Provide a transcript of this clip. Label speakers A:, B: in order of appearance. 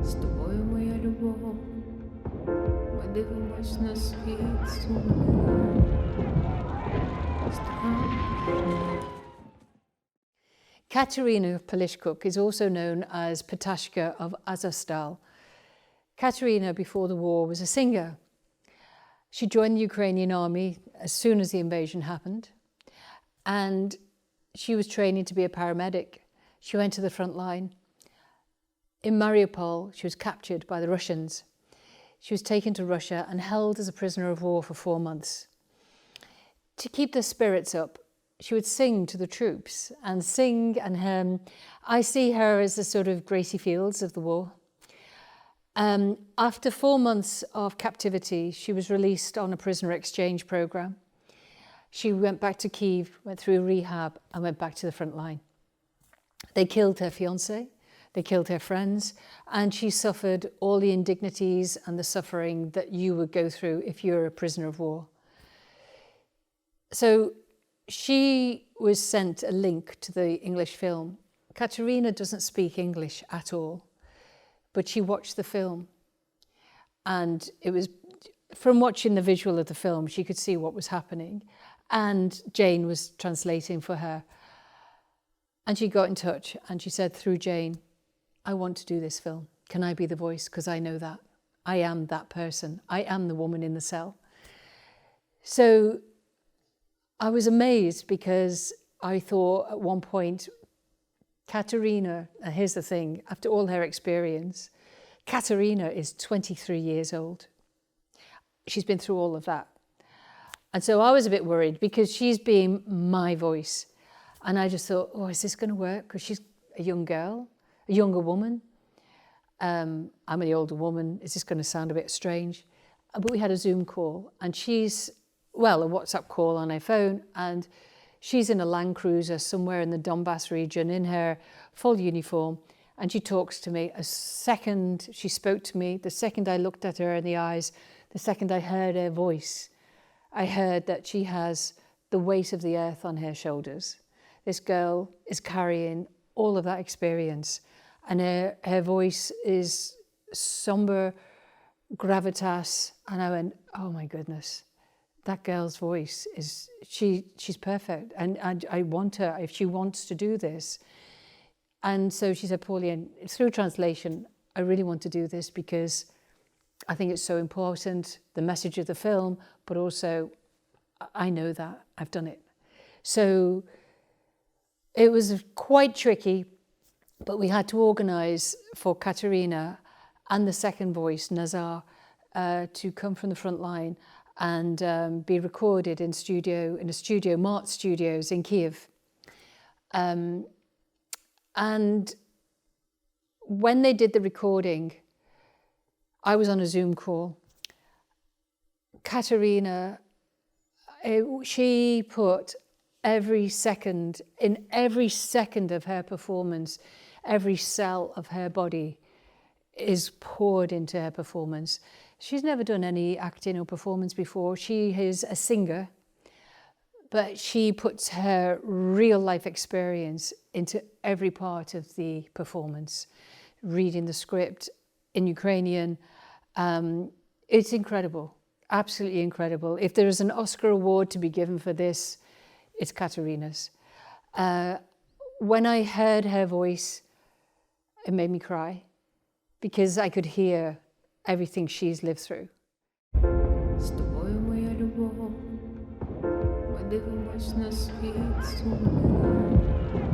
A: З тобою моя любов, ми дивимось на світ сумний.
B: Kateryna Polishchuk is also known as Ptashka of Azovstal. Kateryna, before the war, was a singer. She joined the Ukrainian army as soon as the invasion happened, and she was training to be a paramedic. She went to the front line. In Mariupol, she was captured by the Russians. She was taken to Russia and held as a prisoner of war for 4 months. To keep their spirits up, she would sing to the troops and sing, and I see her as the sort of Gracie Fields of the war. After 4 months of captivity, she was released on a prisoner exchange program. She went back to Kiev, went through rehab, and went back to the front line. They killed her fiancé, they killed her friends, and she suffered all the indignities and the suffering that you would go through if you're a prisoner of war. So she was sent a link to the English film. Kateryna doesn't speak English at all, but she watched the film. And it was, from watching the visual of the film, she could see what was happening. And Jane was translating for her. And she got in touch and she said, through Jane, I want to do this film. Can I be the voice? Because I know that. I am that person. I am the woman in the cell. So I was amazed because I thought at one point, Kateryna, and here's the thing, after all her experience, Kateryna is 23 years old. She's been through all of that. And so I was a bit worried because she's being my voice. And I just thought, oh, is this going to work? Because she's a young girl, a younger woman. I'm the older woman. Is this going to sound a bit strange? But we had a Zoom call and she's, well, a WhatsApp call on her phone, and she's in a Land Cruiser somewhere in the Donbass region in her full uniform, and she talks to me. A second she spoke to me, the second I looked at her in the eyes, the second I heard her voice, I heard that she has the weight of the earth on her shoulders. This girl is carrying all of that experience, and her voice is somber gravitas, and I went, oh my goodness. That girl's voice is, she's perfect. And I want her, if she wants to do this. And so she said, Pauline, through translation, I really want to do this because I think it's so important, the message of the film, but also I know that, I've done it. So it was quite tricky, but we had to organise for Kateryna and the second voice, Nazar, to come from the front line and be recorded in a studio, Mart Studios in Kiev. And when they did the recording, I was on a Zoom call. Kateryna, she put every second of her performance, every cell of her body is poured into her performance. She's never done any acting or performance before. She is a singer, but she puts her real life experience into every part of the performance. Reading the script in Ukrainian, it's incredible, absolutely incredible. If there is an Oscar award to be given for this, it's Kateryna's. When I heard her voice, it made me cry because I could hear everything she's lived through.
A: З тобою моя любов, ми дивимось на світ сумний.